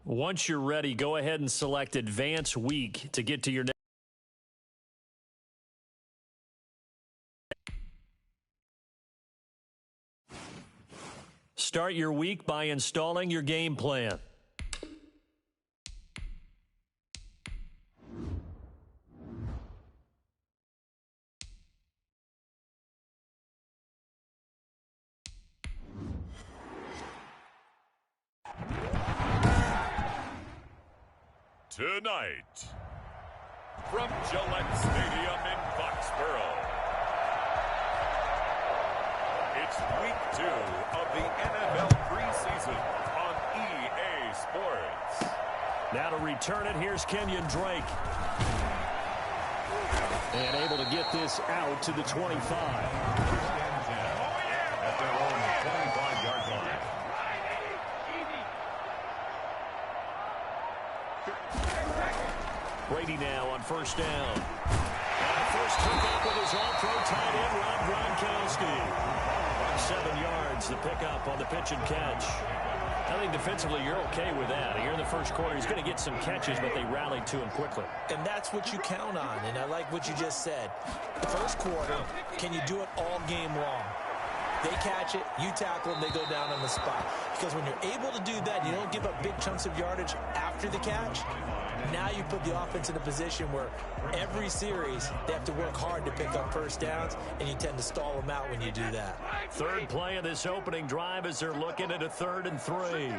Once you're ready, go ahead and select Advance Week to get to your next. Start your week by installing your game plan. Tonight, from Gillette Stadium in Foxborough, it's week 2 of the NFL preseason on EA Sports. Now to return it, here's Kenyon Drake. And able to get this out to the 25. At their own 25-yard line. Brady now on first down. First took up with his all-pro tight end, Rob Gronkowski. 7 yards, the pickup on the pitch and catch. I think defensively you're okay with that. Here in the first quarter, he's going to get some catches, but they rallied to him quickly. And that's what you count on, and I like what you just said. First quarter, can you do it all game long? They catch it, you tackle them, they go down on the spot. Because when you're able to do that, you don't give up big chunks of yardage after the catch. Now you put the offense in a position where every series they have to work hard to pick up first downs, and you tend to stall them out when you do that. Third play of this opening drive as they're looking at a 3rd and 3.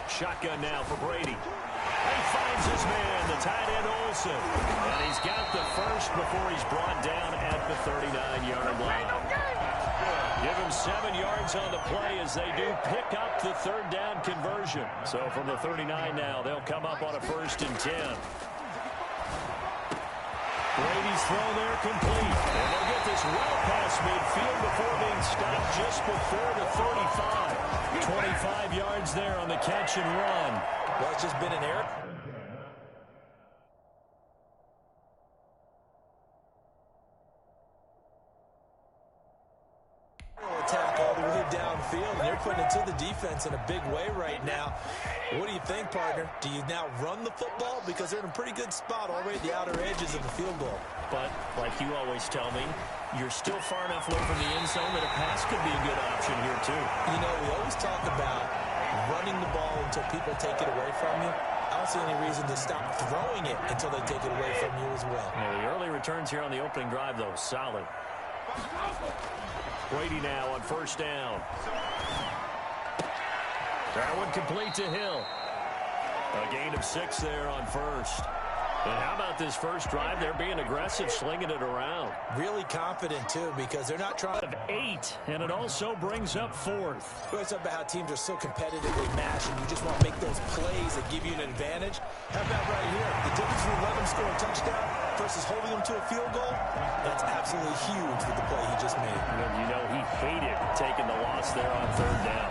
Shotgun now for Brady. He finds his man, the tight end Olsen. And he's got the first before he's brought down at the 39-yard line. Give him 7 yards on the play as they do pick up the 3rd down conversion. So from the 39 now, they'll come up on a 1st and 10. Brady's throw there complete. And they'll get this well past midfield before being stopped just before the 35. 25 yards there on the catch and run. Well, it's just been an error. Attack all the way downfield, and they're putting it to the defense in a big way right now. What do you think, partner? Do you now run the football? Because they're in a pretty good spot already at the outer edges of the field goal. But, like you always tell me, you're still far enough away from the end zone that a pass could be a good option here, too. You know, we always talk about running the ball until people take it away from you. I don't see any reason to stop throwing it until they take it away from you as well. Yeah, the early returns here on the opening drive, though, solid. Brady now on first down. That one complete to Hill. A gain of 6 there on first. And how about this first drive? They're being aggressive, slinging it around. Really confident, too, because they're not trying to... 8, and it also brings up 4th. It's about how teams are so competitively matched, and you just want to make those plays that give you an advantage. How about right here? The difference between letting them score a touchdown versus holding them to a field goal, that's absolutely huge with the play he just made. And you know he hated taking the loss there on 3rd down.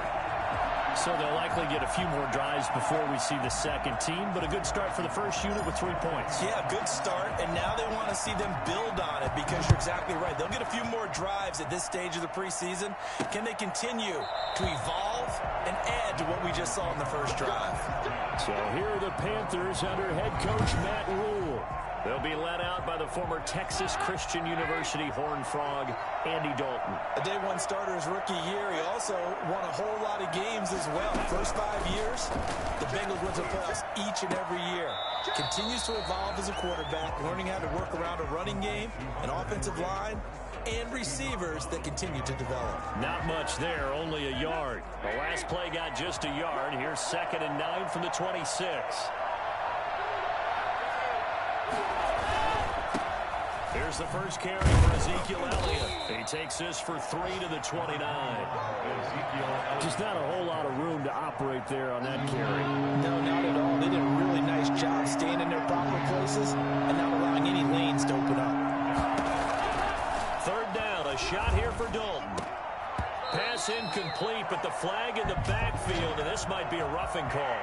So they'll likely get a few more drives before we see the second team, but a good start for the first unit with 3 points. Yeah, good start, and now they want to see them build on it because you're exactly right. They'll get a few more drives at this stage of the preseason. Can they continue to evolve and add to what we just saw in the first drive? So here are the Panthers under head coach Matt Rule. They'll be led out by the former Texas Christian University Horned Frog, Andy Dalton. A day 1 starter his rookie year. He also won a whole lot of games as well. First 5 years, the Bengals went to the playoffs each and every year. Continues to evolve as a quarterback, learning how to work around a running game, an offensive line, and receivers that continue to develop. Not much there, only a yard. The last play got just a yard. Here's 2nd and 9 from the 26. Here's the first carry for Ezekiel Elliott. He takes this for 3 to the 29. Just not a whole lot of room to operate there on that carry. No, not at all. They did a really nice job staying in their proper places and not allowing any lanes to open up. 3rd down, a shot here for Dalton. Pass incomplete, but the flag in the backfield, and this might be a roughing call.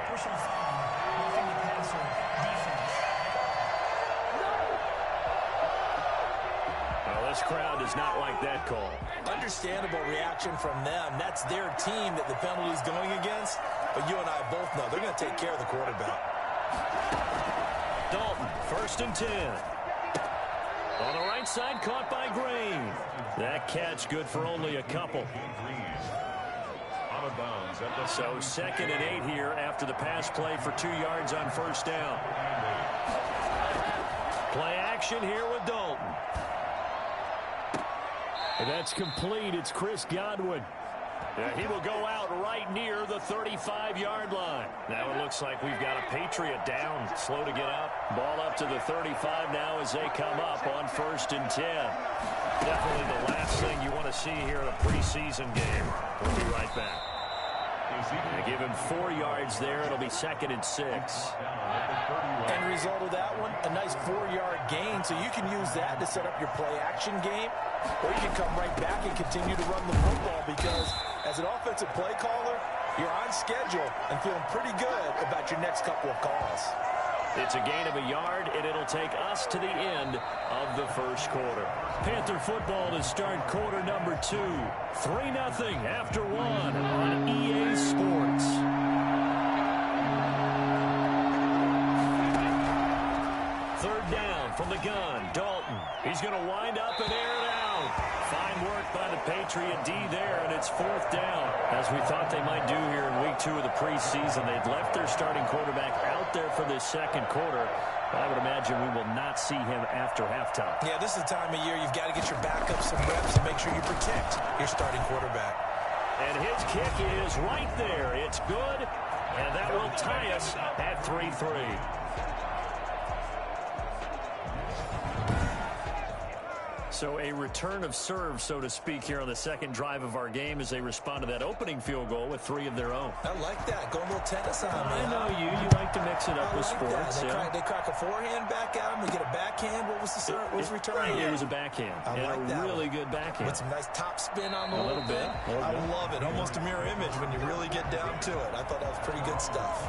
This crowd does not like that call. Understandable reaction from them. That's their team that the penalty is going against. but you and I both know they're going to take care of the quarterback. Dalton, 1st and 10. On the right side, caught by Green. That catch good for only a couple. So 2nd and 8 here after the pass play for 2 yards on 1st down. Play action here with Dalton. And that's complete. It's Chris Godwin. He will go out right near the 35-yard line. Now it looks like we've got a Patriot down, slow to get up. Ball up to the 35 now as they come up on 1st and 10. Definitely the last thing you want to see here in a preseason game. We'll be right back. They give him 4 yards there. It'll be 2nd and 6. End result of that one, a nice 4-yard gain, so you can use that to set up your play-action game, or you can come right back and continue to run the football because as an offensive play caller, you're on schedule and feeling pretty good about your next couple of calls. It's a gain of a yard, and it'll take us to the end of the 1st quarter. Panther football to start quarter number 2. 3-0 after 1 on EA Sports. Third down from the gun. Dalton. He's going to wind up and air it out. Fine work by the Patriot D there, and it's 4th down. As we thought they might do here in week 2 of the preseason, they'd left their starting quarterback out there for this 2nd quarter. I would imagine we will not see him after halftime. Yeah, this is the time of year you've got to get your backup some reps and make sure you protect your starting quarterback. And his kick is right there. It's good, and that will tie us at 3-3. So a return of serve, so to speak, here on the 2nd drive of our game as they respond to that opening field goal with 3 of their own. I like that. Go a little tennis on me. I know you. You like to mix it up with sports. They crack a forehand back at him. They get a backhand. What was the serve? What was the return? It was a backhand. I like that. Really good backhand. With some nice top spin on the a little bit. I love it. Almost a mirror image when you really get down to it. I thought that was pretty good stuff.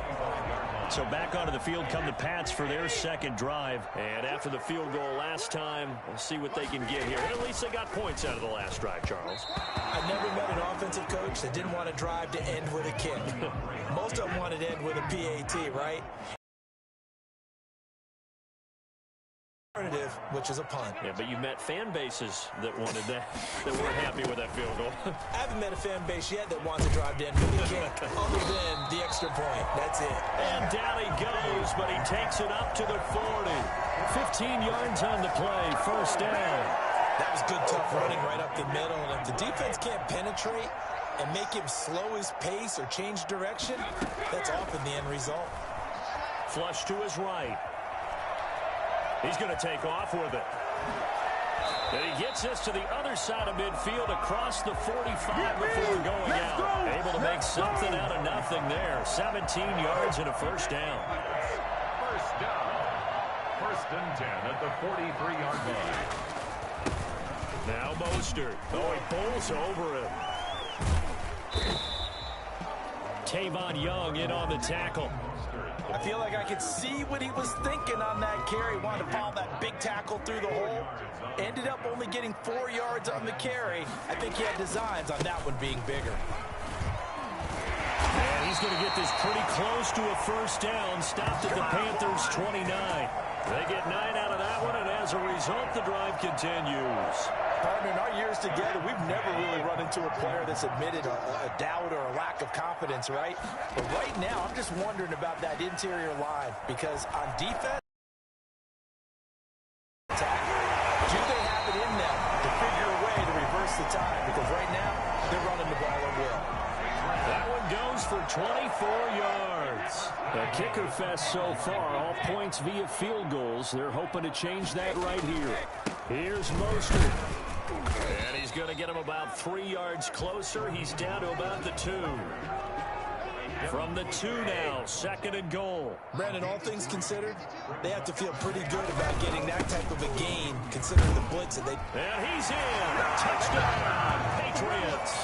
So back onto the field come the Pats for their 2nd drive. And after the field goal last time, we'll see what they can get here. At least they got points out of the last drive, Charles. I never met an offensive coach that didn't want to drive to end with a kick. Most of them wanted to end with a PAT, right? Which is a punt. Yeah, but you met fan bases that wanted that weren't happy with that field goal. I haven't met a fan base yet that wants to drive to end with a kick other than the extra point. That's it. And down he goes, but he takes it up to the 40. 15 yards on the play, 1st down. That was good, tough running right up the middle. And if the defense can't penetrate and make him slow his pace or change direction, that's often the end result. Flush to his right. He's going to take off with it. And he gets this to the other side of midfield across the 45 before going out. Able to make something out of nothing there. 17 yards and a 1st down. 1st down. 1st and 10 at the 43-yard line. Now Mostert. Oh, he bowls over him. Tavon Young in on the tackle. I feel like I could see what he was thinking on that carry. Wanted to follow that big tackle through the hole. Ended up only getting 4 yards on the carry. I think he had designs on that one being bigger. And he's going to get this pretty close to a 1st down. Stopped at the Panthers' 29. They get 9 out of that one, and as a result, the drive continues. Partner, in our years together, we've never really run into a player that's admitted a doubt or a lack of confidence, right? But right now, I'm just wondering about that interior line because on defense, do they have it in them to figure a way to reverse the tide? Because right now, they're running the ball at will. That one goes for 24 yards. A kicker fest so far, all points via field goals. They're hoping to change that right here. Here's Mostert. And he's going to get him about 3 yards closer. He's down to about the 2. From the 2 now, 2nd and goal. Brandon, all things considered, they have to feel pretty good about getting that type of a gain, considering the blitz that they... And he's in. Touchdown, Patriots.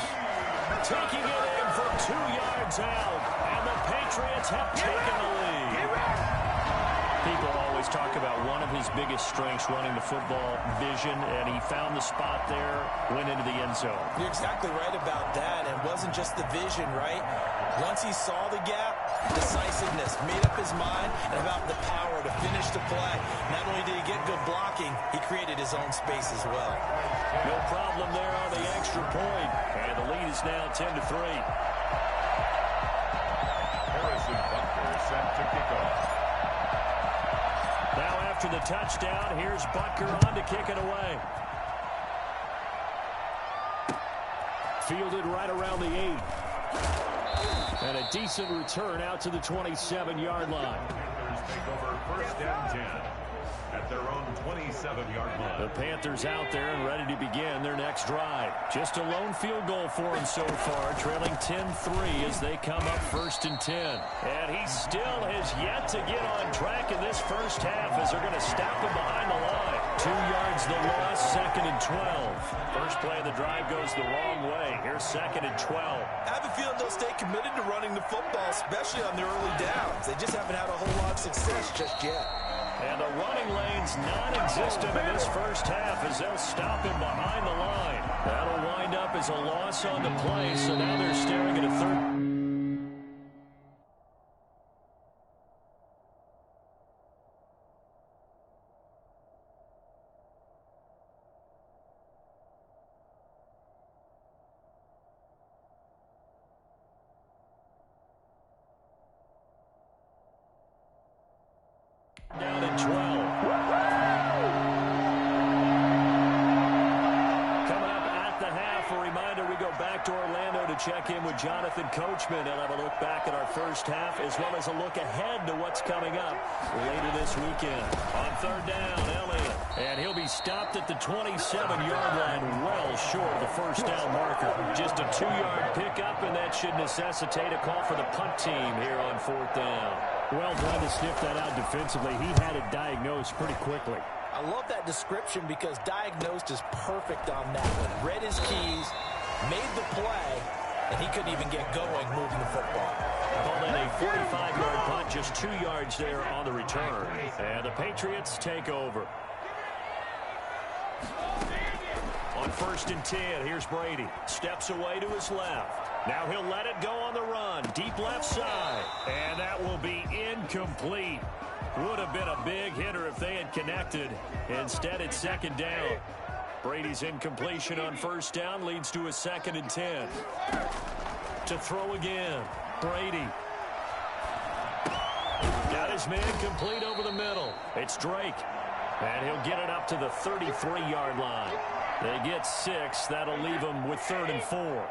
Taking it in from 2 yards out. And the Patriots have taken the lead. People always talk about one of his his biggest strengths, running the football, vision, and he found the spot there, went into the end zone. You're exactly right about that, and it wasn't just the vision, right? Once he saw the gap, decisiveness, made up his mind, and about the power to finish the play. Not only did he get good blocking, he created his own space as well. No problem there on the extra point, and the lead is now 10-3. Harrison Butker set to kick off. Now after the touchdown, here's Butker on to kick it away. Fielded right around the 8. And a decent return out to the 27-yard line. Panthers take over first and 10 at their own 27-yard line. The Panthers out there and ready to begin their next drive. Just a lone field goal for them so far, trailing 10-3 as they come up first and 10. And he still has yet to get on track in this first half as they're going to stop him behind the line. 2 yards the loss, second and 12. First play of the drive goes the wrong way. Here's second and 12. I have a feeling they'll stay committed to running the football, especially on the early downs. They just haven't had a whole lot of success just yet. And the running lane's non-existent in this first half as they'll stop him behind the line. That'll wind up as a loss on the play, so now they're staring at a third. Down at 12. Coming up at the half, a reminder we go back to Orlando to check in with Jonathan Coachman. He'll have a look back at our first half as well as a look ahead to what's coming up later this weekend. On third down, Elliott. And he'll be stopped at the 27-yard line, well short of the first down marker. Just a 2-yard pickup, and that should necessitate a call for the punt team here on fourth down. Well done to sniff that out defensively. He had it diagnosed pretty quickly. I love that description because diagnosed is perfect on that one. Read his keys, made the play, and he couldn't even get going moving the football. Called in a 45-yard punt, just 2 yards there on the return. And the Patriots take over. On first and 10, here's Brady. Steps away to his left. Now he'll let it go on the run. Deep left side. And that will be incomplete. Would have been a big hitter if they had connected. Instead, it's second down. Brady's incompletion on first down leads to a second and 10. To throw again. Brady. Got his man complete over the middle. It's Drake. And he'll get it up to the 33-yard line. They get 6. That'll leave them with 3rd and 4.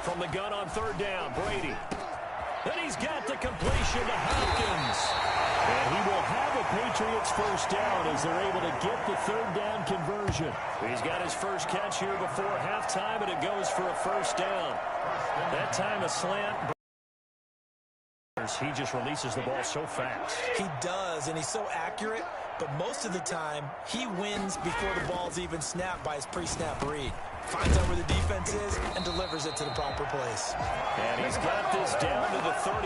From the gun on third down, Brady. Then he's got the completion to Hopkins. And he will have a Patriots first down as they're able to get the third down conversion. He's got his first catch here before halftime, and it goes for a first down. That time a slant. He just releases the ball so fast. He does, and he's so accurate, but most of the time, he wins before the ball's even snapped by his pre-snap read. Finds out where the defense is and delivers it to the proper place. And he's got this down to the 35.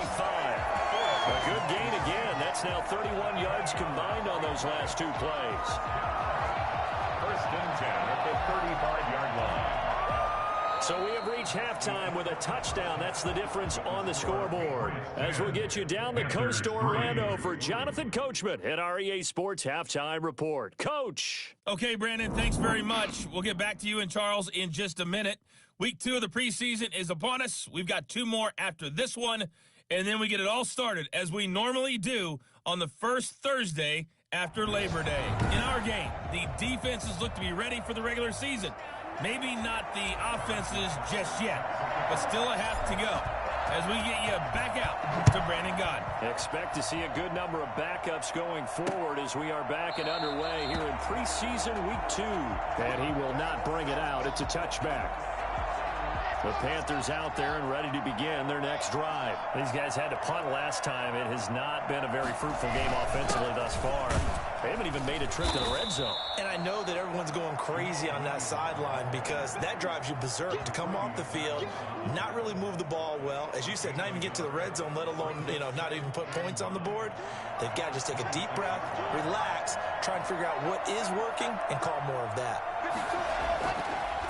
A good gain again. That's now 31 yards combined on those last 2 plays. First and 10 at the 35-yard line. So we have reached halftime with a touchdown. That's the difference on the scoreboard. As we'll get you down the coast to Orlando for Jonathan Coachman at our EA Sports Halftime Report. Coach. Okay, Brandon, thanks very much. We'll get back to you and Charles in just a minute. Week 2 of the preseason is upon us. We've got 2 more after this one, and then we get it all started, as we normally do, on the first Thursday after Labor Day. In our game, the defenses look to be ready for the regular season. Maybe not the offenses just yet, but still a half to go as we get you back out to Brandon Gaudin. Expect to see a good number of backups going forward as we are back and underway here in preseason week 2. And he will not bring it out. It's a touchback. The Panthers out there and ready to begin their next drive. These guys had to punt last time. It has not been a very fruitful game offensively thus far. They haven't even made a trip to the red zone. And I know that everyone's going crazy on that sideline because that drives you berserk to come off the field, not really move the ball well. As you said, not even get to the red zone, let alone, not even put points on the board. They've got to just take a deep breath, relax, try and figure out what is working, and call more of that.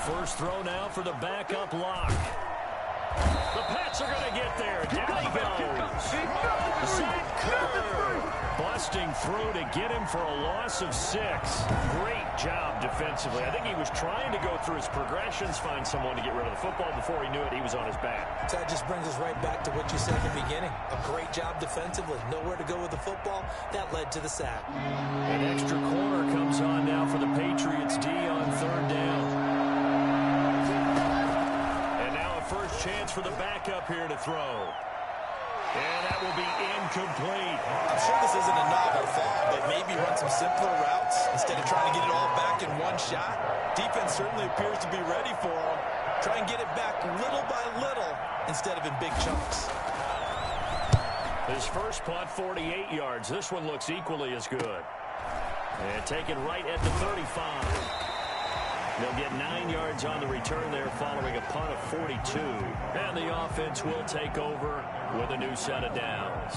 First throw now for the backup lock. The Pats are going to get there. Down he goes. Zach Kerr busting through to get him for a loss of 6. Great job defensively. I think he was trying to go through his progressions, find someone to get rid of the football. Before he knew it, he was on his back. So that just brings us right back to what you said at the beginning. A great job defensively. Nowhere to go with the football. That led to the sack. An extra corner comes on now for the Patriots D on third down. First chance for the backup here to throw. And that will be incomplete. I'm sure this isn't a novel thought, but maybe run some simpler routes instead of trying to get it all back in one shot. Defense certainly appears to be ready for him. Try and get it back little by little instead of in big chunks. His first punt, 48 yards. This one looks equally as good. And taken right at the 35. They'll get 9 yards on the return there following a punt of 42. And the offense will take over with a new set of downs.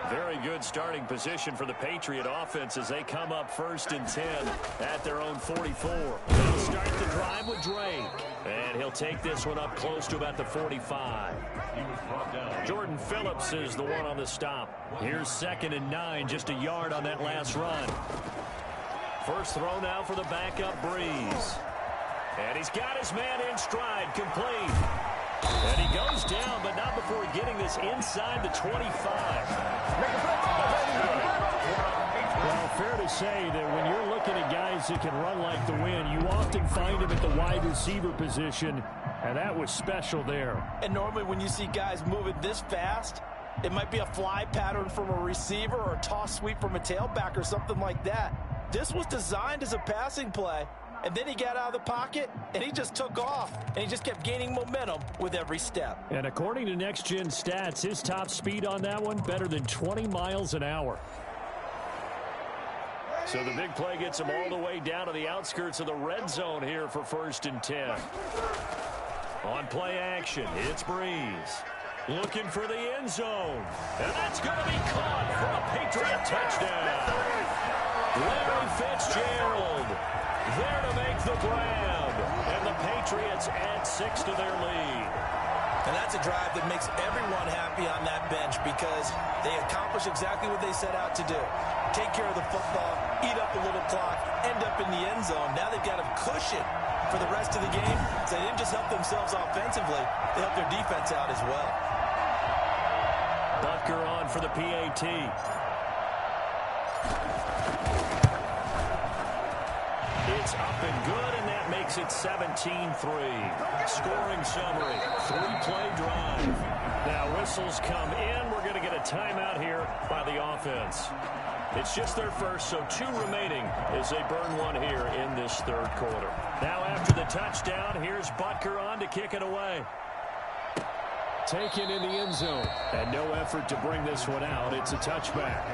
Very good starting position for the Patriot offense as they come up 1st and 10 at their own 44. They'll start the drive with Drake. And he'll take this one up close to about the 45. Jordan Phillips is the one on the stop. Here's 2nd and 9, just a yard on that last run. First throw now for the backup Breeze. And he's got his man in stride, complete. And he goes down, but not before getting this inside the 25. Well, fair to say that when you're looking at guys that can run like the wind, you often find them at the wide receiver position, and that was special there. And normally when you see guys moving this fast, it might be a fly pattern from a receiver or a toss sweep from a tailback or something like that. This was designed as a passing play, and then he got out of the pocket, and he just took off, and he just kept gaining momentum with every step. And according to Next Gen Stats, his top speed on that one, better than 20 miles an hour. So the big play gets him all the way down to the outskirts of the red zone here for 1st and 10. On play action, it's Breeze. Looking for the end zone. And that's going to be caught for a Patriot touchdown. Larry Fitzgerald there to make the grab. And the Patriots add 6 to their lead. And that's a drive that makes everyone happy on that bench because they accomplish exactly what they set out to do. Take care of the football, eat up a little clock, end up in the end zone. Now they've got a cushion for the rest of the game. So they didn't just help themselves offensively, they helped their defense out as well. Butker on for the PAT. It's up and good, and that makes it 17-3. Scoring summary, 3-play drive. Now whistles come in. We're going to get a timeout here by the offense. It's just their first, so 2 remaining as they burn one here in this third quarter. Now after the touchdown, here's Butker on to kick it away. Taken in the end zone. And no effort to bring this one out. It's a touchback.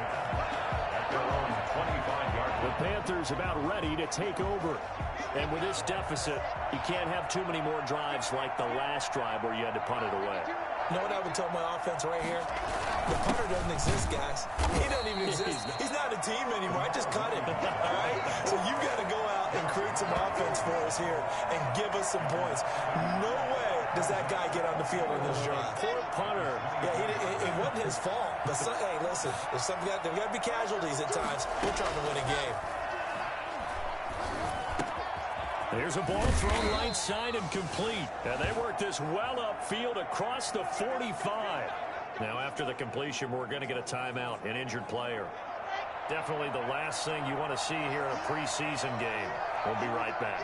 The Panthers about ready to take over. And with this deficit, you can't have too many more drives like the last drive where you had to punt it away. You know what I would tell my offense right here? The punter doesn't exist, guys. He doesn't even exist. He's not a team anymore. I just cut him. All right? So you've got to go out and create some offense for us here and give us some points. No way does that guy get on the field in this drive. Poor punter. Yeah, it wasn't his fault. But hey, listen, there's got to be casualties at times. We're trying to win a game. There's a ball thrown right side and complete. And they work this well upfield across the 45. Now after the completion, we're going to get a timeout, an injured player. Definitely the last thing you want to see here in a preseason game. We'll be right back.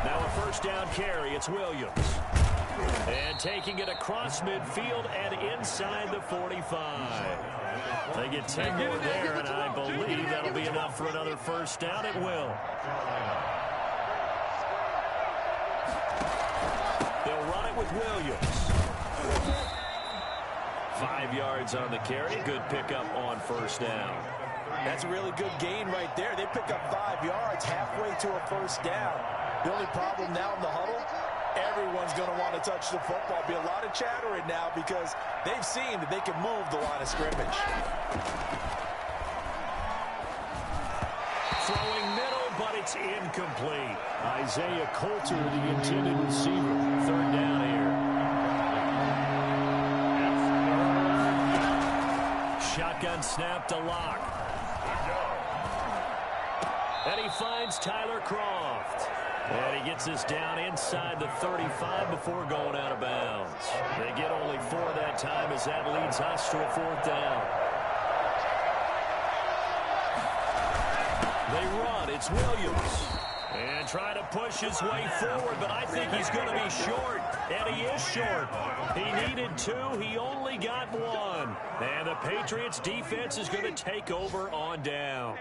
Now a first down carry. It's Williams. And taking it across midfield and inside the 45. They get 10 more there, and I believe that'll be enough for another first down. It will. with Williams. 5 yards on the carry. Good pickup on first down. That's a really good gain right there. They pick up 5 yards halfway to a first down. The only problem now in the huddle, everyone's going to want to touch the football. Be a lot of chattering now because they've seen that they can move the line of scrimmage. Throwing middle, but it's incomplete. Isaiah Coulter, the intended receiver. Third down here. Shotgun snap to Locke. And he finds Tyler Croft. And he gets this down inside the 35 before going out of bounds. They get only 4 that time as that leads us to a 4th down. They run. It's Williams. And trying to push his way forward, but I think he's going to be short. And he is short. He needed 2. He only got 1. And the Patriots defense is going to take over on downs.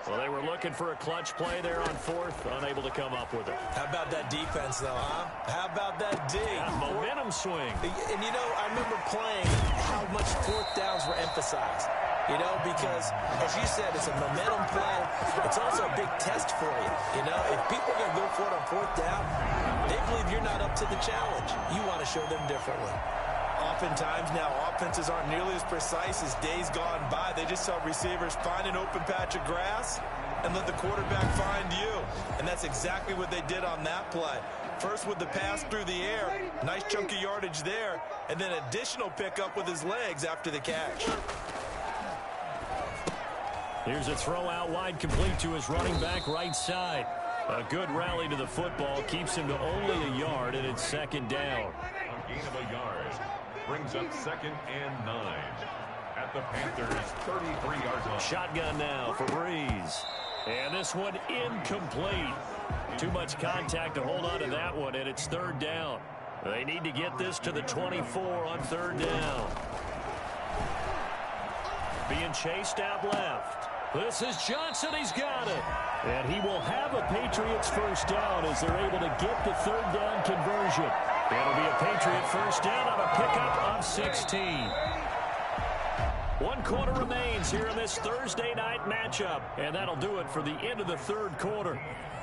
Well, they were looking for a clutch play there on 4th, unable to come up with it. How about that defense, though, huh? How about that D? Momentum swing. And, you know, I remember playing how much 4th downs were emphasized. You know, because, as you said, it's a momentum play. It's also a big test for you. You know, if people are going to go for it on 4th down, they believe you're not up to the challenge. You want to show them differently. Oftentimes now, offenses aren't nearly as precise as days gone by. They just tell receivers, find an open patch of grass and let the quarterback find you. And that's exactly what they did on that play. First with the pass through the air, nice chunky yardage there, and then additional pickup with his legs after the catch. Here's a throw out wide, complete to his running back right side. A good rally to the football, keeps him to only a yard, and it's 2nd down. A gain of a yard brings up 2nd and 9 at the Panthers' 33-yard line. Shotgun now for Breeze. And this one incomplete. Too much contact to hold on to that one, and it's 3rd down. They need to get this to the 24 on 3rd down. Being chased out left. This is Johnson. He's got it. And he will have a Patriots first down as they're able to get the 3rd down conversion. It'll be a Patriot first down on a pickup of 16. 1 quarter remains here in this Thursday night matchup. And that'll do it for the end of the 3rd quarter.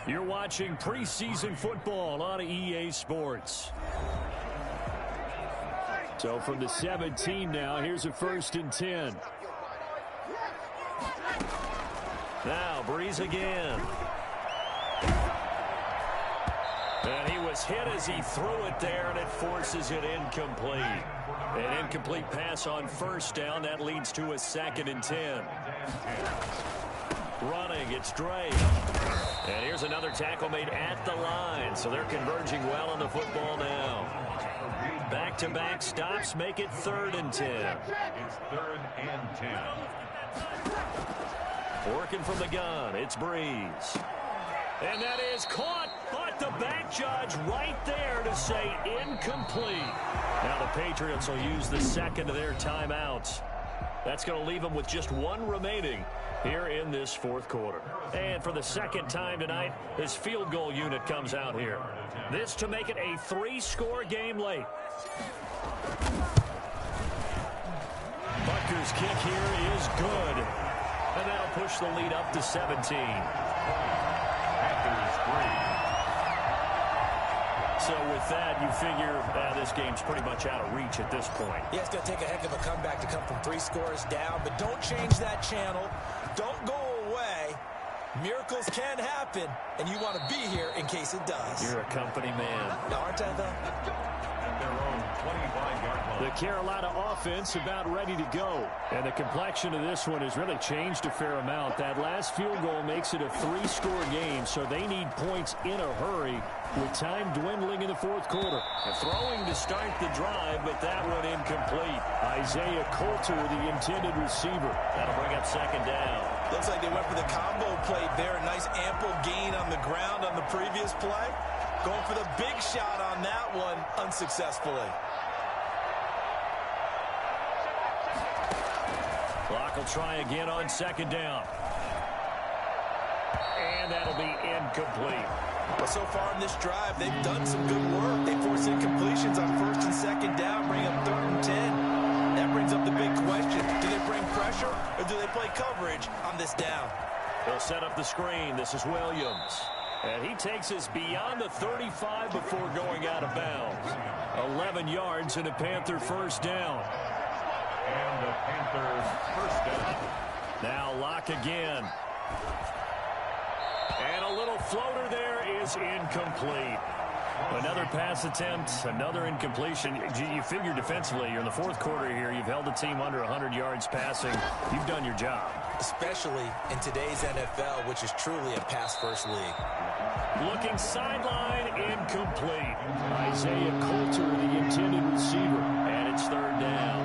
You're watching preseason football on EA Sports. So from the 17 now, here's a 1st and 10. Now Breeze again. And he was hit as he threw it there, and it forces it incomplete. An incomplete pass on first down. That leads to a 2nd and 10. Running, it's Drake. And here's another tackle made at the line. So they're converging well on the football now. Back-to-back stops make it 3rd and 10. It's 3rd and 10. Working from the gun, it's Breeze. And that is caught, but the back judge right there to say incomplete. Now the Patriots will use the 2nd of their timeouts. That's going to leave them with just 1 remaining here in this 4th quarter. And for the 2nd time tonight, this field goal unit comes out here. This to make it a 3-score game late. Butker's kick here is good. And that'll push the lead up to 17. Panthers 3. So with that, you figure this game's pretty much out of reach at this point. Yeah, it's going to take a heck of a comeback to come from 3 scores down, but don't change that channel. Don't go away. Miracles can happen, and you want to be here in case it does. You're a company man. Aren't I, though? At their own 25-yard line. The Carolina offense about ready to go. And the complexion of this one has really changed a fair amount. That last field goal makes it a 3-score game, so they need points in a hurry with time dwindling in the 4th quarter. Throwing to start the drive, but that one incomplete. Isaiah Coulter, the intended receiver. That'll bring up 2nd down. Looks like they went for the combo play there. A nice ample gain on the ground on the previous play. Going for the big shot on that one unsuccessfully. Clock will try again on 2nd down. And that'll be incomplete. But so far in this drive, they've done some good work. They force incompletions on 1st and 2nd down, bring up 3rd and 10. That brings up the big question. Do they bring pressure or do they play coverage on this down? They'll set up the screen. This is Williams. And he takes us beyond the 35 before going out of bounds. 11 yards and a Panther first down. And the Panthers first down. Now Locke again. And a little floater there is incomplete. Another pass attempt, another incompletion. You figure defensively, you're in the 4th quarter here. You've held the team under 100 yards passing. You've done your job. Especially in today's NFL, which is truly a pass-first league. Looking sideline, incomplete. Isaiah Coulter, the intended receiver. And it's 3rd down.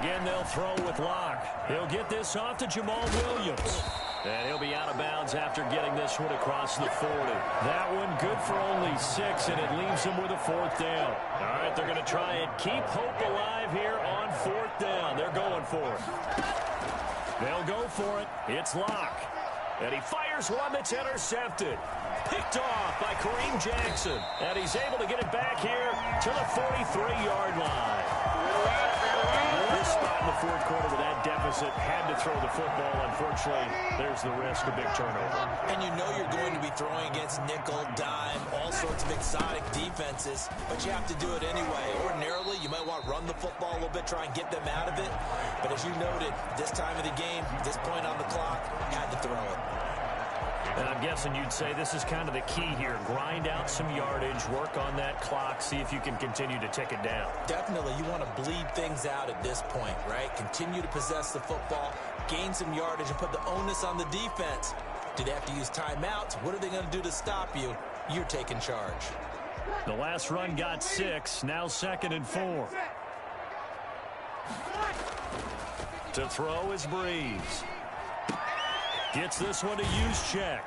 Again, they'll throw with Locke. He'll get this off to Jamal Williams. And he'll be out of bounds after getting this one across the 40. That one good for only 6, and it leaves him with a 4th down. All right, they're going to try and keep hope alive here on 4th down. They're going for it. They'll go for it. It's Locke. And he fires one that's intercepted. Picked off by Kareem Jackson. And he's able to get it back here to the 43-yard line. This spot in the 4th quarter with that deficit, had to throw the football. Unfortunately, there's the risk of big turnover. And you know you're going to be throwing against nickel, dime, all sorts of exotic defenses, but you have to do it anyway. Ordinarily, you might want to run the football a little bit, try and get them out of it. But as you noted, this time of the game, this point on the clock, had to throw it. And I'm guessing you'd say this is kind of the key here. Grind out some yardage, work on that clock, see if you can continue to tick it down. Definitely, you want to bleed things out at this point, right? Continue to possess the football, gain some yardage, and put the onus on the defense. Do they have to use timeouts? What are they going to do to stop you? You're taking charge. The last run got 6, now 2nd and 4. To throw is Breeze. Gets this one to Juszczyk.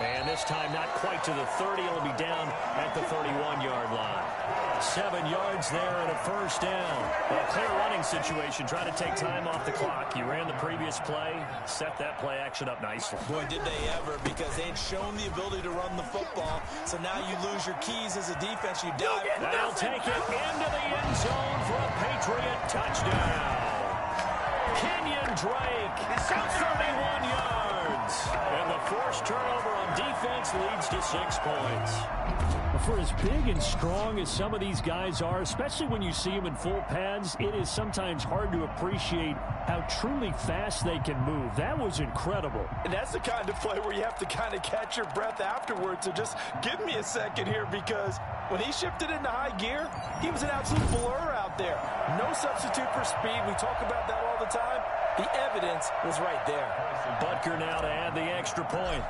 And this time not quite to the 30. It'll be down at the 31-yard line. 7 yards there and a first down. A clear running situation. Try to take time off the clock. You ran the previous play. Set that play action up nicely. Boy, did they ever, because they'd shown the ability to run the football. So now you lose your keys as a defense. You dive. They'll take it into the end zone for a Patriot touchdown. Kenyon Drake, 31 yards. And the forced turnover on defense leads to 6 points. For as big and strong as some of these guys are, especially when you see them in full pads, it is sometimes hard to appreciate how truly fast they can move. That was incredible. And that's the kind of play where you have to kind of catch your breath afterwards. So just give me a second here, because when he shifted into high gear, he was an absolute blur out there. No substitute for speed. We talk about that all the time. The evidence was right there. Butker now to add the extra point.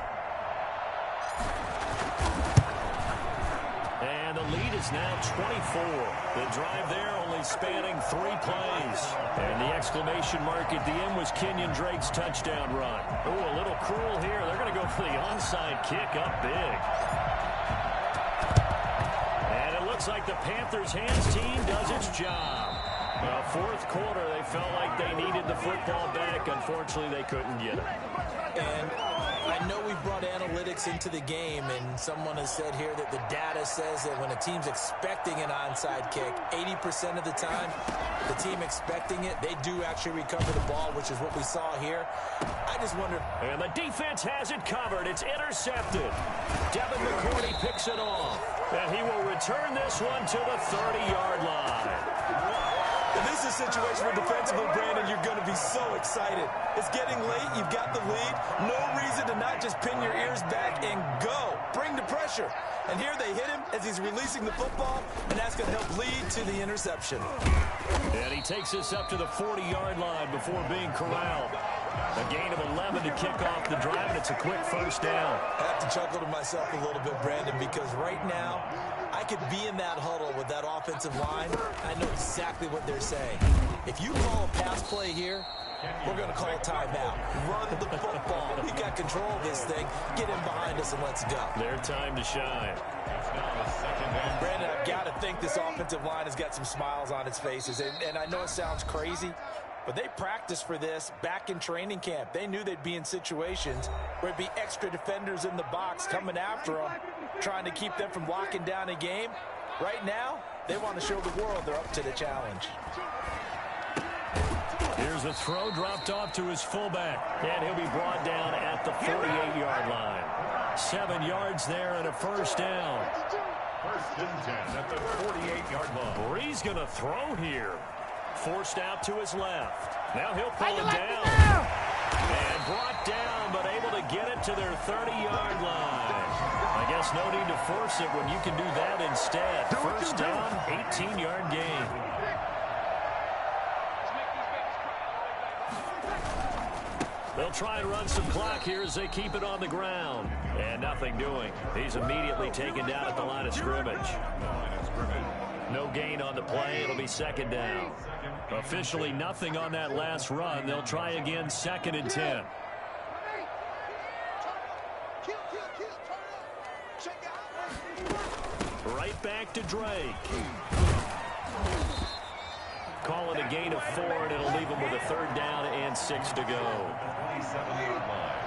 And the lead is now 24. The drive there only spanning 3 plays. And the exclamation mark at the end was Kenyon Drake's touchdown run. Oh, a little cruel here. They're going to go for the onside kick up big. And it looks like the Panthers' hands team does its job. 4th quarter, they felt like they needed the football back. Unfortunately, they couldn't get it. And I know we brought analytics into the game, and someone has said here that the data says that when a team's expecting an onside kick, 80% of the time, the team expecting it, they do actually recover the ball, which is what we saw here. I just wonder. And the defense has it covered. It's intercepted. Devin McCourty picks it off. And he will return this one to the 30-yard line. And this is a situation where defensively, Brandon, you're going to be so excited. It's getting late. You've got the lead. No reason to not just pin your ears back and go. Bring the pressure. And here they hit him as he's releasing the football, and that's going to help lead to the interception. And he takes this up to the 40-yard line before being corralled. A gain of 11 to kick off the drive, and it's a quick first down. I have to chuckle to myself a little bit, Brandon, because right now, I could be in that huddle with that offensive line. I know exactly what they're saying. If you call a pass play here, we're going to call a timeout. Run the football. We got control of this thing. Get in behind us and let's go. Their time to shine. Brandon, I've got to think this offensive line has got some smiles on its faces. And I know it sounds crazy, But they practiced for this back in training camp. They knew they'd be in situations where there'd be extra defenders in the box coming after them, trying to keep them from locking down a game. Right now, they want to show the world they're up to the challenge. Here's a throw dropped off to his fullback, and he'll be brought down at the 48-yard line. 7 yards there and a first down. First and 10 at the 48-yard line. Bree's going to throw here. Forced out to his left. Now he'll pull it down. And brought down, but able to get it to their 30-yard line. I guess no need to force it when you can do that instead. First down, 18-yard gain. They'll try and run some clock here as they keep it on the ground. And nothing doing. He's immediately taken down at the line of scrimmage. No gain on the play. It'll be second down. Officially nothing on that last run. They'll try again, 2nd and 10. Right back to Drake. Call it a gain of 4, and it'll leave him with a 3rd down and 6 to go. 27-yard line.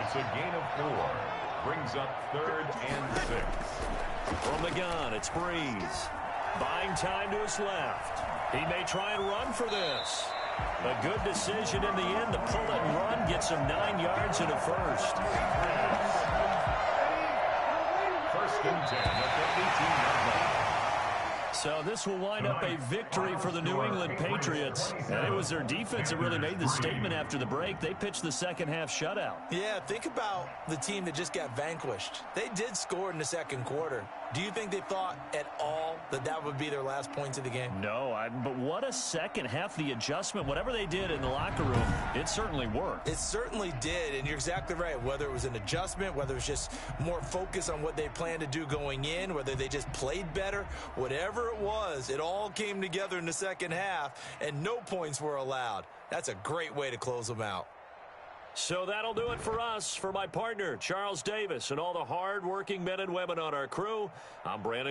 It's a gain of 4. Brings up 3rd and 6. From the gun, it's Breeze. Buying time to his left. He may try and run for this. A good decision in the end to pull it and run. Gets him 9 yards and a first. First and 10 at the 18-yard line. So this will wind up a victory for the New England Patriots. And it was their defense that really made the statement after the break. They pitched the second half shutout. Yeah, think about the team that just got vanquished. They did score in the second quarter. Do you think they thought at all that that would be their last points of the game? No, but what a second half. The adjustment, whatever they did in the locker room, it certainly worked. It certainly did, and you're exactly right. Whether it was an adjustment, whether it was just more focus on what they planned to do going in, whether they just played better, whatever it was, it all came together in the second half, and no points were allowed. That's a great way to close them out. So that'll do it for us. For my partner, Charles Davis, and all the hard-working men and women on our crew, I'm Brandon